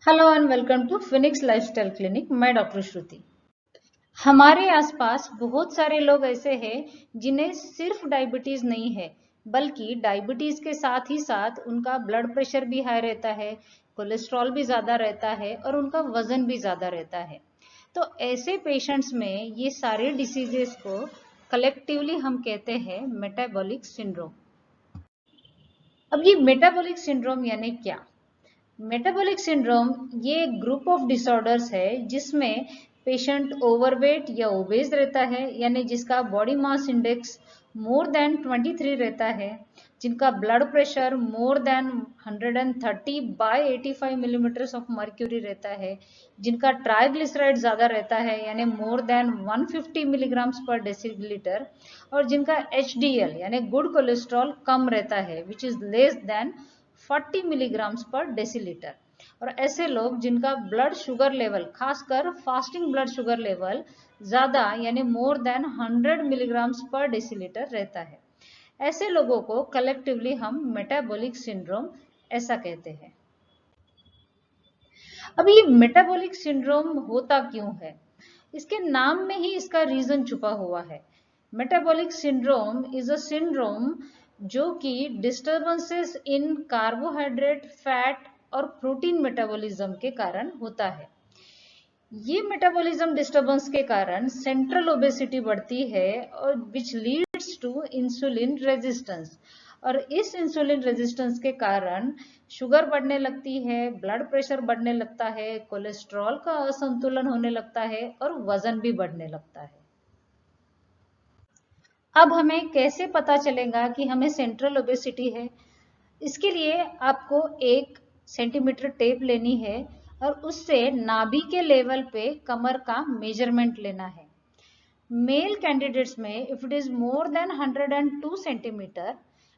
Hello and welcome to Phoenix lifestyle clinic. मैं doctor Shruti. हमारे आसपास बहुत सारे लोग ऐसे हैं जिन्हें सिर्फ डायबिटीज नहीं है, बल्कि डायबिटीज के साथ ही साथ उनका ब्लड प्रेशर भी हाई रहता है, कोलेस्ट्रॉल भी ज़्यादा रहता है और उनका वजन भी ज़्यादा रहता है। तो ऐसे पेशेंट्स में ये सारे डिसीजेस को कलेक्टिवली हम कहते हैं मेटाबॉलिक सिंड्रोम। अब ये मेटाबॉलिक सिंड्रोम यानी क्या? मेटाबॉलिक सिंड्रोम ये एक ग्रुप ऑफ डिसऑर्डर्स है जिसमें पेशेंट ओवरवेट या ओबेज रहता है, यानी जिसका body mass index more than 23 रहता है, जिनका blood pressure more than 130/85 millimetre of mercury रहता है, जिनका ट्राइग्लिसराइड ज़्यादा रहता है यानी मोर देन 150 मिलीग्राम्स पर डेसीलीटर, और जिनका HDL यानी गुड कोलेस्ट्रॉल कम रहता है which is less than 40 milligrams पर डेसीलीटर। और ऐसे लोग जिनका ब्लड शुगर लेवल, खासकर फास्टिंग ब्लड शुगर लेवल ज़्यादा यानी मोर देन 100 मिलीग्राम्स पर डेसीलीटर रहता है, ऐसे लोगों को कलेक्टिवली हम मेटाबॉलिक सिंड्रोम ऐसा कहते हैं। अब ये मेटाबॉलिक सिंड्रोम होता क्यों है? इसके नाम में ही इसका रीजन छुपा हुआ है। Metabolic syndrome is a syndrome जो कि डिस्टर्बेंसेस इन कार्बोहाइड्रेट, फैट और प्रोटीन मेटाबॉलिज्म के कारण होता है। ये मेटाबॉलिज्म डिस्टर्बेंस के कारण सेंट्रल ओबेसिटी बढ़ती है और which leads to insulin resistance, और इस इंसुलिन रेजिस्टेंस के कारण शुगर बढ़ने लगती है, ब्लड प्रेशर बढ़ने लगता है, कोलेस्ट्रॉल का असंतुलन होने लगता है और वजन भी बढ़ने लगता है। अब हमें कैसे पता चलेगा कि हमें सेंट्रल ओबेसिटी है? इसके लिए आपको 1 सेंटीमीटर टेप लेनी है और उससे नाभि के लेवल पे कमर का मेजरमेंट लेना है। मेल कैंडिडेट्स में if it is more than 102 centimetre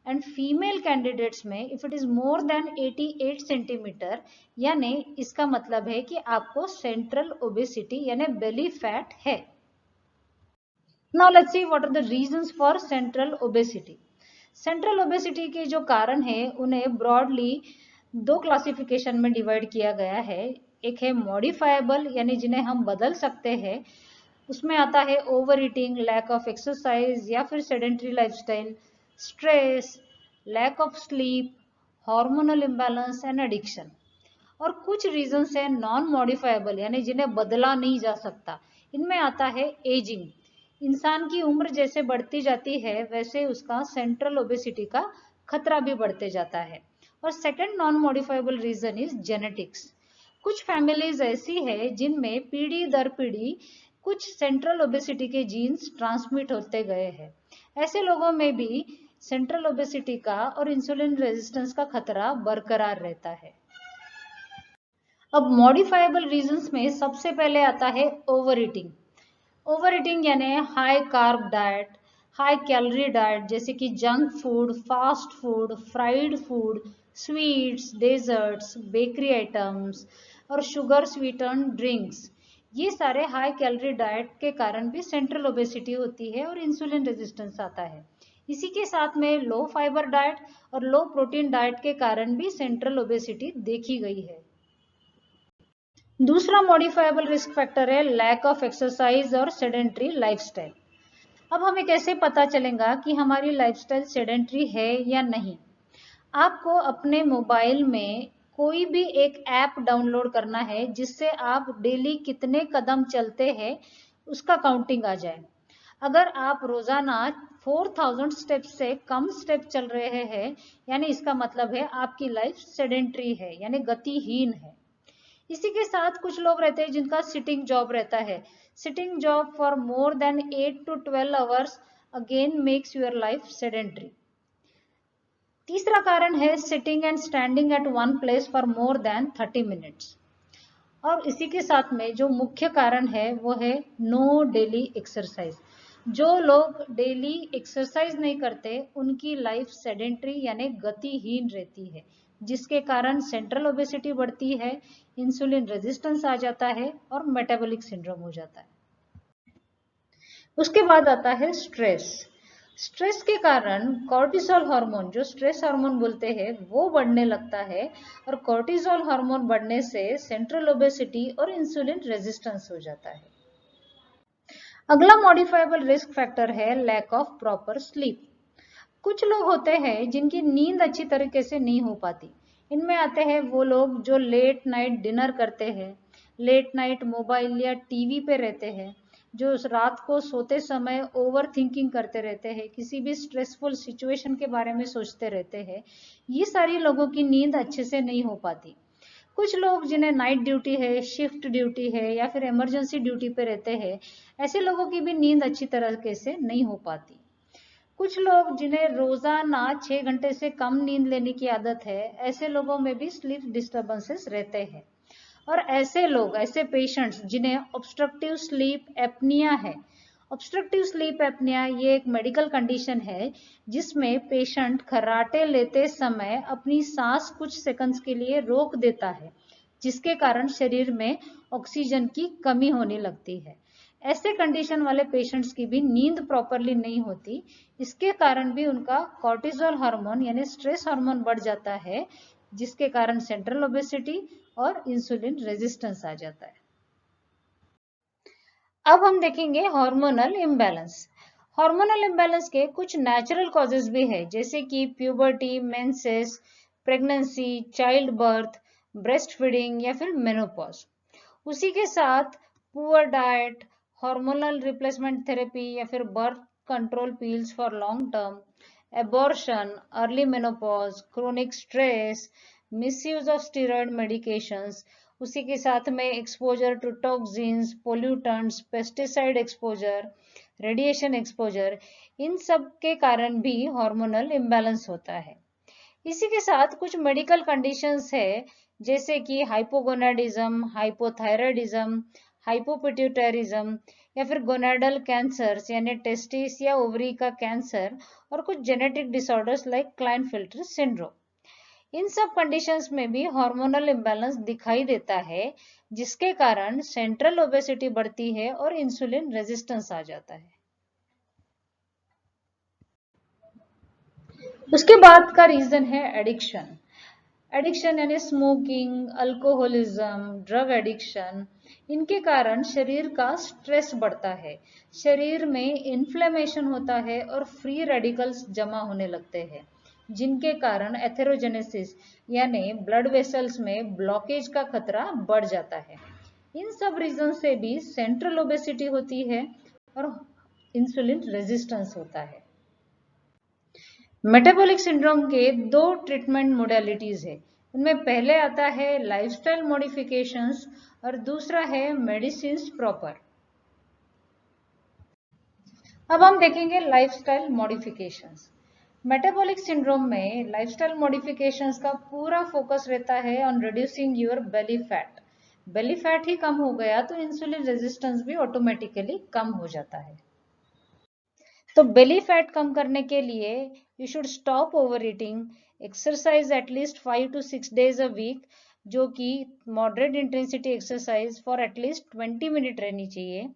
and female candidates में if it is more than 88 centimetre, यानी इसका मतलब है कि आपको सेंट्रल ओबेसिटी यानी बेली फैट है। Now let's see what are the reasons for central obesity. Central obesity के जो कारण है उन्हें ब्रॉडली 2 क्लासिफिकेशन में डिवाइड किया गया है। एक है मॉडिफाइबल यानी जिन्हें हम बदल सकते हैं, उसमें आता है overeating, lack of exercise या फिर sedentary lifestyle, stress, lack of sleep, hormonal imbalance and addiction. और कुछ रीजंस है नॉन मॉडिफाइबल यानी जिन्हें बदला नहीं जा सकता। इनमें आता है एजिंग, इंसान की उम्र जैसे बढ़ती जाती है वैसे उसका सेंट्रल ओबेसिटी का खतरा भी बढ़ते जाता है। और second non modifiable reason is genetics. कुछ फैमिलीज ऐसी है जिनमें पीढ़ी दर पीढ़ी कुछ सेंट्रल ओबेसिटी के जीन्स ट्रांसमिट होते गए हैं। ऐसे लोगों में भी सेंट्रल ओबेसिटी का और इंसुलिन रेजिस्टेंस का खतरा बरकरार रहता है। अब मॉडिफाइबल रीजंस में सबसे पहले आता है ओवर ईटिंग। ओवर ईटिंग यानी high carb diet, high calorie diet जैसे कि junk food, fast food, fried food, sweets, desserts, bakery items और शुगर स्वीटन ड्रिंक्स, ये सारे हाई कैलोरी डाइट के कारण भी सेंट्रल ओबेसिटी होती है और इंसुलिन रेजिस्टेंस आता है। इसी के साथ में लो फाइबर डाइट और लो प्रोटीन डाइट के कारण भी सेंट्रल ओबेसिटी देखी गई है। दूसरा मॉडिफाइबल रिस्क फैक्टर है लैक ऑफ एक्सरसाइज और सेडेंट्री लाइफस्टाइल। अब हमें कैसे पता चलेगा कि हमारी लाइफस्टाइल सेडेंट्री है या नहीं? आपको अपने मोबाइल में कोई भी एक ऐप डाउनलोड करना है जिससे आप डेली कितने कदम चलते हैं उसका काउंटिंग आ जाए। अगर आप रोजाना 4000 स्टेप से कम स्टेप चल रहे हैं, यानी इसका मतलब है आपकी लाइफ सेडेंट्री है यानी गतिहीन है। इसी के साथ कुछ लोग रहते हैं जिनका सिटिंग जॉब रहता है। Sitting job for more than 8 to 12 hours again makes your life sedentary. तीसरा कारण है sitting and standing at one place for more than 30 minutes. और इसी के साथ में जो मुख्य कारण है वो है नो डेली एक्सरसाइज। जो लोग डेली एक्सरसाइज नहीं करते उनकी लाइफ सेडेंट्री यानी गतिहीन रहती है, जिसके कारण सेंट्रल ओबेसिटी बढ़ती है, इंसुलिन रेजिस्टेंस आ जाता है और मेटाबॉलिक सिंड्रोम हो जाता है। उसके बाद आता है स्ट्रेस। स्ट्रेस के कारण कॉर्टिसोल हार्मोन, जो स्ट्रेस हार्मोन बोलते हैं, वो बढ़ने लगता है और कॉर्टिसोल हार्मोन बढ़ने से सेंट्रल ओबेसिटी और इंसुलिन रेजिस्टेंस हो जाता है। अगला मॉडिफाइबल रिस्क फैक्टर है लैक ऑफ प्रॉपर स्लीप। कुछ लोग होते हैं जिनकी नींद अच्छी तरीके से नहीं हो पाती। इनमें आते हैं वो लोग जो लेट नाइट डिनर करते हैं, लेट नाइट मोबाइल या टीवी पे रहते हैं, जो रात को सोते समय ओवर थिंकिंग करते रहते हैं, किसी भी स्ट्रेसफुल सिचुएशन के बारे में सोचते रहते हैं। ये सारी लोगों की नींद अच्छे से नहीं हो पाती। कुछ लोग जिन्हें नाइट ड्यूटी है, शिफ्ट ड्यूटी है या फिर इमरजेंसी ड्यूटी पे रहते हैं, ऐसे लोगों की भी नींद अच्छी तरीके से नहीं हो पाती। कुछ लोग जिन्हें रोजाना 6 घंटे से कम नींद लेने की आदत है, ऐसे लोगों में भी स्लीप डिस्टर्बेंसेस रहते हैं। और ऐसे लोग, ऐसे पेशेंट्स जिन्हें ऑब्स्ट्रक्टिव स्लीप एपनिया है। ऑब्स्ट्रक्टिव स्लीप एपनिया ये एक मेडिकल कंडीशन है जिसमें पेशेंट खर्राटे लेते समय अपनी सांस कुछ सेकंड्स के लिए रोक देता है, जिसके कारण शरीर में ऑक्सीजन की कमी होने लगती है। ऐसे कंडीशन वाले पेशेंट्स की भी नींद प्रॉपरली नहीं होती। इसके कारण भी उनका कॉर्टिसोल हार्मोन यानी स्ट्रेस हार्मोन बढ़ जाता है, जिसके कारण सेंट्रल ओबेसिटी और इंसुलिन रेजिस्टेंस आ जाता है। अब हम देखेंगे हार्मोनल इम्बैलेंस। हार्मोनल इम्बैलेंस के कुछ नेचुरल कॉजेज भी है, जैसे कि puberty, menses, pregnancy, child birth, breast feeding या फिर मेनोपॉज। उसी के साथ poor diet, hormonal replacement therapy या फिर birth control pills for long term, abortion, early menopause, chronic stress, misuse of steroid medications, उसी के साथ में exposure to toxins, pollutants, pesticide exposure, radiation exposure, इन सब के कारण भी हार्मोनल इम्बैलेंस होता है। इसी के साथ कुछ मेडिकल कंडीशंस है, जैसे कि हाइपोगोनाडिज्म, हाइपोथायराइडिज्म, हाइपोपिट्यूटरिज्म या फिर गोनाडल कैंसर्स यानी टेस्टिस या ओवरी का कैंसर, और कुछ जेनेटिक डिसऑर्डर्स लाइक क्लाइनफिल्टर सिंड्रोम। इन सब कंडीशंस में भी हार्मोनल इम्बैलेंस दिखाई देता है, जिसके कारण सेंट्रल ओबेसिटी बढ़ती है और इंसुलिन रेजिस्टेंस आ जाता है। उसके बाद का रीजन है एडिक्शन। एडिक्शन यानी स्मोकिंग, अल्कोहलिज्म, ड्रग एडिक्शन, इनके कारण शरीर का स्ट्रेस बढ़ता है, शरीर में इन्फ्लेमेशन होता है और फ्री रेडिकल्स जमा होने लगते हैं, जिनके कारण एथेरोजेनेसिस यानी ब्लड वेसल्स में ब्लॉकेज का खतरा बढ़ जाता है। इन सब रीजन से भी सेंट्रल ओबेसिटी होती है और इंसुलिन रेजिस्टेंस होता है। मेटाबॉलिक सिंड्रोम के दो ट्रीटमेंट मोडेलिटीज है। उनमें पहले आता है लाइफस्टाइल मॉडिफिकेशंस और दूसरा है मेडिसिन्स प्रॉपर। अब हम देखेंगे लाइफस्टाइल मॉडिफिकेशंस। मेटाबॉलिक सिंड्रोम में लाइफस्टाइल मॉडिफिकेशंस का पूरा फोकस रहता है on reducing your belly fat. Belly fat ही कम हो गया तो इंसुलिन रेजिस्टेंस भी ऑटोमेटिकली कम हो जाता है। तो बेली फैट कम करने के लिए you should stop overeating, exercise at least 5 to 6 days a week, जो कि moderate intensity exercise for at least 20 minute रहनी चाहिए।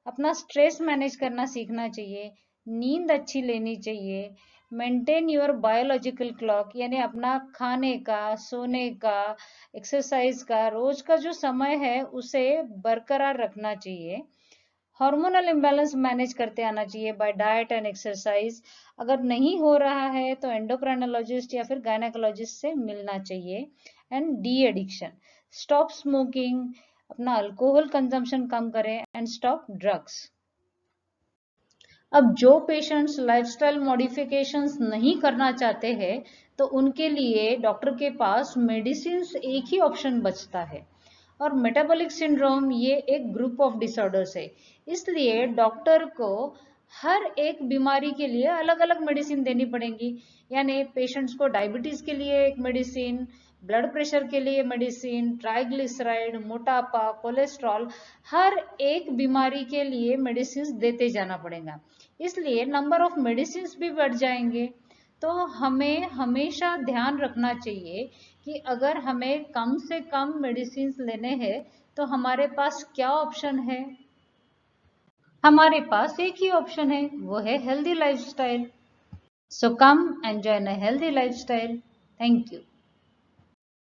अपना स्ट्रेस मैनेज करना सीखना चाहिए, नींद अच्छी लेनी चाहिए, मेंटेन योर बायोलॉजिकल क्लॉक यानी अपना खाने का, सोने का, एक्सरसाइज का रोज का जो समय है उसे बरकरार रखना चाहिए। हार्मोनल इम्बैलेंस मैनेज करते आना चाहिए बाय डाइट एंड एक्सरसाइज। अगर नहीं हो रहा है तो एंडोक्राइनोलॉजिस्ट या फिर गायनेकोलॉजिस्ट से मिलना चाहिए। And de addiction, stop smoking, अपना अल्कोहल कंजम्पशन कम करें एंड स्टॉप ड्रग्स। अब जो पेशेंट्स लाइफस्टाइल मॉडिफिकेशंस नहीं करना चाहते हैं तो उनके लिए डॉक्टर के पास मेडिसिन एक ही ऑप्शन बचता है। और मेटाबॉलिक सिंड्रोम ये एक ग्रुप ऑफ डिसऑर्डर्स है, इसलिए डॉक्टर को हर एक बीमारी के लिए अलग अलग मेडिसिन देनी पड़ेगी। यानी पेशेंट्स को डायबिटीज के लिए एक मेडिसिन, ब्लड प्रेशर के लिए मेडिसिन, ट्राइग्लिसराइड, मोटापा, कोलेस्ट्रॉल, हर एक बीमारी के लिए मेडिसिन देते जाना पड़ेगा। इसलिए नंबर ऑफ मेडिसिन भी बढ़ जाएंगे। तो हमें हमेशा ध्यान रखना चाहिए कि अगर हमें कम से कम मेडिसिन लेने हैं तो हमारे पास क्या ऑप्शन है। हमारे पास एक ही ऑप्शन है, वो है healthy lifestyle. So come enjoy a healthy lifestyle. Thank you.